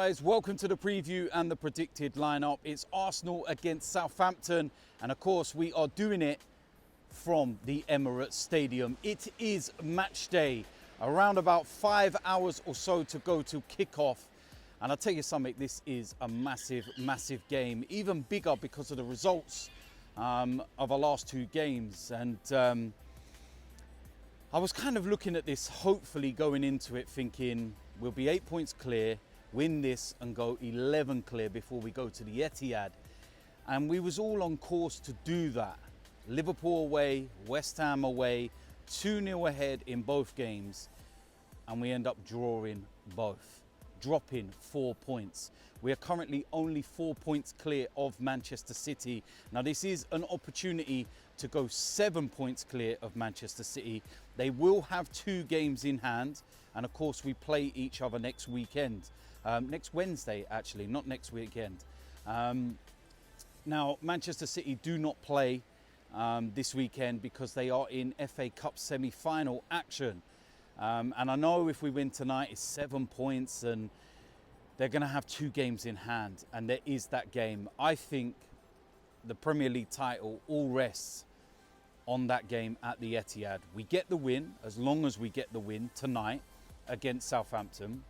guys, welcome to the preview and the predicted lineup. It's Arsenal against Southampton, and of course we are doing it from the Emirates Stadium. It is match day, around about 5 hours or so to go to kick-off. And I'll tell you something, this is a massive game, even bigger because of the results of our last two games. And I was kind of looking at this, hopefully going into it thinking we'll be 8 points clear, win this and go 11 clear before we go to the Etihad. And we was all on course to do that. Liverpool away, West Ham away, 2-0 ahead in both games, and we end up drawing both, dropping 4 points. We are currently only 4 points clear of Manchester City. Now this is an opportunity to go 7 points clear of Manchester City. They will have 2 games in hand, and of course we play each other next weekend. Next Wednesday actually, not next weekend. Now Manchester City do not play this weekend because they are in FA Cup semi-final action. And I know if we win tonight it's 7 points and they're going to have 2 games in hand, and there is that game. I think the Premier League title all rests on that game at the Etihad. We get the win, as long as we get the win tonight against Southampton,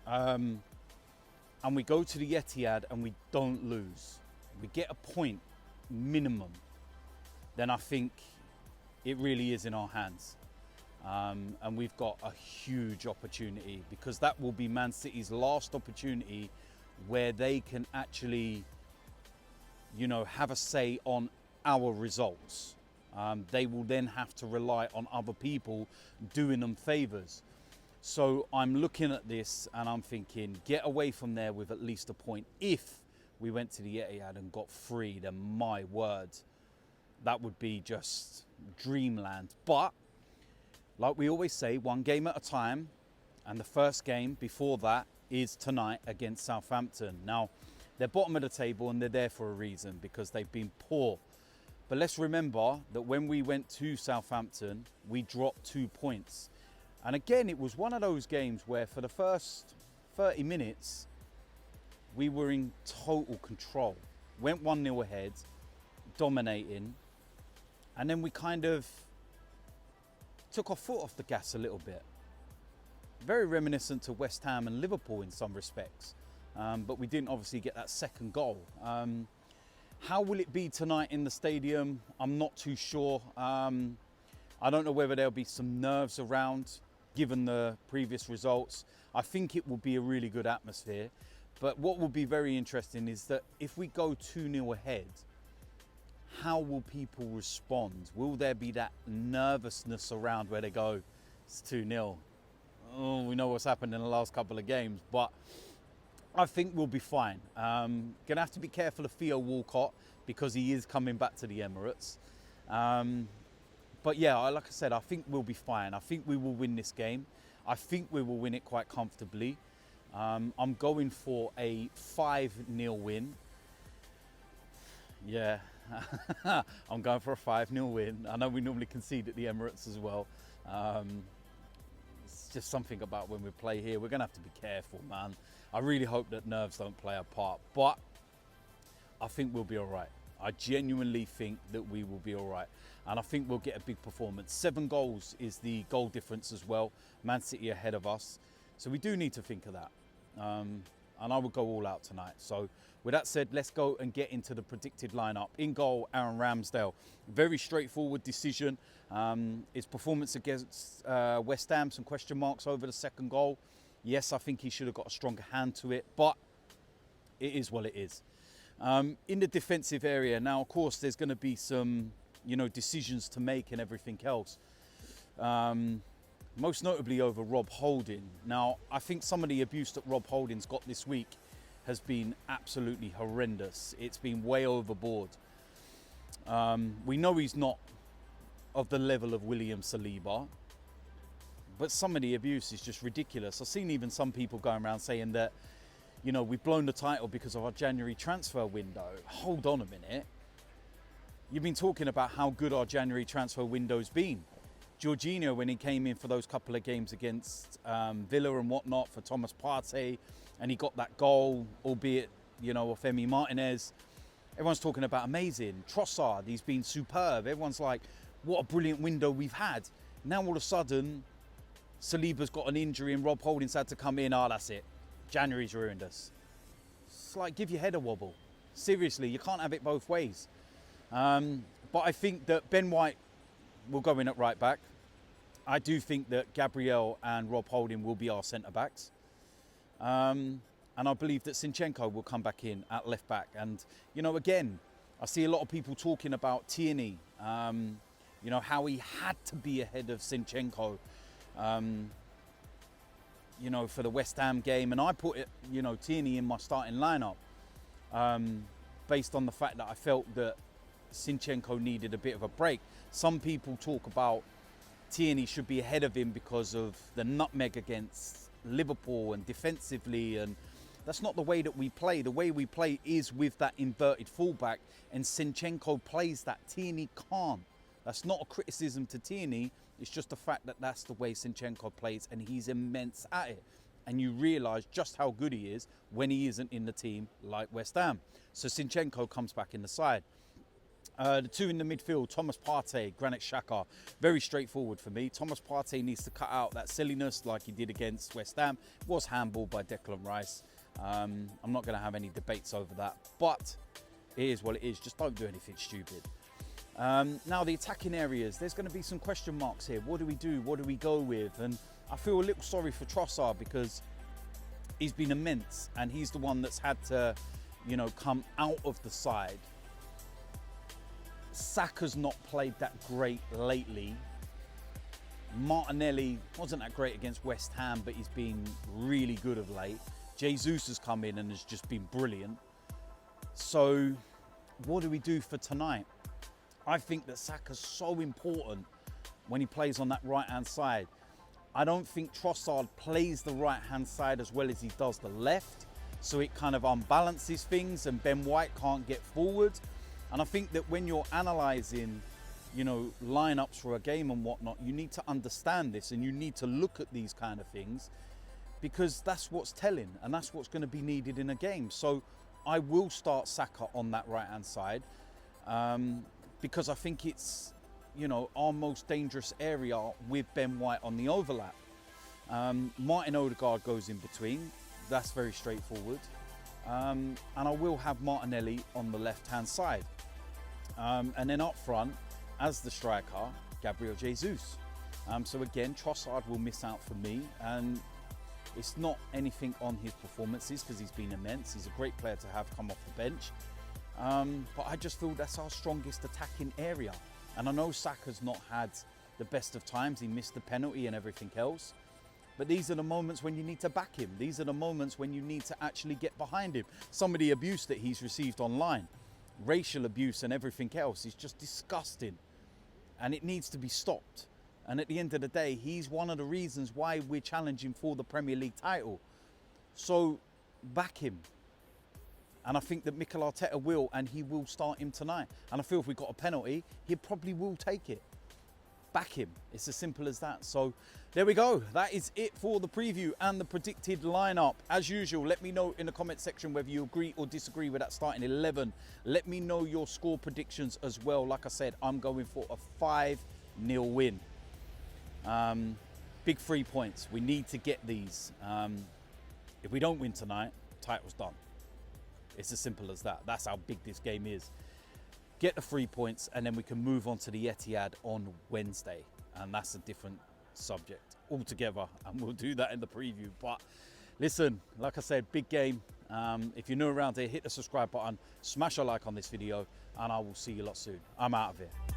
and we go to the Etihad and we don't lose, we get a point minimum, then I think it really is in our hands. And we've got a huge opportunity, because that will be Man City's last opportunity where they can actually, you know, have a say on our results. They will then have to rely on other people doing them favours. So I'm looking at this and I'm thinking, get away from there with at least a point. If we went to the Etihad and got 3, then my word, that would be just dreamland. But like we always say, one game at a time, and the first game before that is tonight against Southampton. Now, they're bottom of the table and they're there for a reason, because they've been poor. But let's remember that when we went to Southampton, we dropped 2 points. And again, it was one of those games where for the first 30 minutes, we were in total control. Went 1-0 ahead, dominating, and then we kind of took our foot off the gas a little bit. Very reminiscent to West Ham and Liverpool in some respects, but we didn't obviously get that second goal. How will it be tonight in the stadium? I'm not too sure. I don't know whether there'll be some nerves around, given the previous results. I think it will be a really good atmosphere, but what will be very interesting is that if we go 2-0 ahead, how will people respond? Will there be that nervousness around where they go, it's 2-0. Oh, we know what's happened in the last couple of games, but I think we'll be fine. Gonna have to be careful of Theo Walcott, because he is coming back to the Emirates. But yeah, like I said, I think we'll be fine. I think we will win this game. I think we will win it quite comfortably. I'm going for a 5-0 win. Yeah. I'm going for a 5-0 win. I know we normally concede at the Emirates as well. It's just something about when we play here. We're going to have to be careful, man. I really hope that nerves don't play a part, but I think we'll be all right. I genuinely think that we will be all right. And I think we'll get a big performance. 7 goals is the goal difference as well. Man City ahead of us. So we do need to think of that. And I will go all out tonight. So with that said, let's go and get into the predicted lineup. In goal, Aaron Ramsdale. Very straightforward decision. His performance against West Ham, some question marks over the second goal. Yes, I think he should have got a stronger hand to it, but it is what it is. In the defensive area, now of course there's going to be some, you know, decisions to make and everything else. Most notably over Rob Holding. Now, I think some of the abuse that Rob Holding's got this week has been absolutely horrendous. It's been way overboard. We know he's not of the level of William Saliba, but some of the abuse is just ridiculous. I've seen even some people going around saying that, you know, we've blown the title because of our January transfer window. Hold on a minute. You've been talking about how good our January transfer window's been. Jorginho, when he came in for those couple of games against Villa and whatnot for Thomas Partey, and he got that goal, albeit, you know, of Emi Martinez. Everyone's talking about amazing. Trossard, he's been superb. Everyone's like, what a brilliant window we've had. Now all of a sudden, Saliba's got an injury and Rob Holding's had to come in. Oh, that's it. January's ruined us. It's like, give your head a wobble. Seriously, you can't have it both ways. But I think that Ben White will go in at right back. I do think that Gabriel and Rob Holding will be our centre-backs. And I believe that Zinchenko will come back in at left back. And, you know, again, I see a lot of people talking about Tierney, you know, how he had to be ahead of Zinchenko, you know, for the West Ham game. And I put it, you know, Tierney in my starting lineup based on the fact that I felt that Zinchenko needed a bit of a break. Some people talk about Tierney should be ahead of him because of the nutmeg against Liverpool and defensively, and that's not the way that we play. The way we play is with that inverted fullback, and Zinchenko plays that. Tierney can't. That's not a criticism to Tierney. It's just the fact that that's the way Zinchenko plays, and he's immense at it. And you realise just how good he is when he isn't in the team like West Ham. So Zinchenko comes back in the side. The two in the midfield, Thomas Partey, Granit Xhaka, very straightforward for me. Thomas Partey needs to cut out that silliness like he did against West Ham. It was handballed by Declan Rice. I'm not going to have any debates over that, but it is what it is. Just don't do anything stupid. Now the attacking areas, there's going to be some question marks here. What do we do? What do we go with? And I feel a little sorry for Trossard because he's been immense and he's the one that's had to, you know, come out of the side. Saka's not played that great lately. Martinelli wasn't that great against West Ham, but he's been really good of late. Jesus has come in and has just been brilliant. So what do we do for tonight? I think that Saka's so important when he plays on that right-hand side. I don't think Trossard plays the right-hand side as well as he does the left. So it kind of unbalances things and Ben White can't get forward. And I think that when you're analysing, you know, lineups for a game and whatnot, you need to understand this and you need to look at these kind of things because that's what's telling and that's what's going to be needed in a game. So I will start Saka on that right-hand side because I think it's, you know, our most dangerous area with Ben White on the overlap. Martin Odegaard goes in between. That's very straightforward. And I will have Martinelli on the left-hand side. And then up front, as the striker, Gabriel Jesus. So again, Trossard will miss out for me. And it's not anything on his performances because he's been immense. He's a great player to have come off the bench. But I just feel that's our strongest attacking area. And I know Saka's not had the best of times. He missed the penalty and everything else. But these are the moments when you need to back him. These are the moments when you need to actually get behind him. Some of the abuse that he's received online, racial abuse and everything else, is just disgusting. And it needs to be stopped. And at the end of the day, he's one of the reasons why we're challenging for the Premier League title. So back him. And I think that Mikel Arteta will, and he will start him tonight. And I feel if we got a penalty, he probably will take it. Back him. It's as simple as that. So there we go. That is it for the preview and the predicted lineup. As usual, let me know in the comment section whether you agree or disagree with that starting 11. Let me know your score predictions as well. Like I said, I'm going for a 5-0 win. Big 3 points. We need to get these. If we don't win tonight, title's done. It's as simple as that. That's how big this game is. Get the 3 points and then we can move on to the Etihad on Wednesday. And that's a different subject altogether. And we'll do that in the preview. But listen, like I said, big game. If you're new around here, hit the subscribe button, smash a like on this video, and I will see you lot soon. I'm out of here.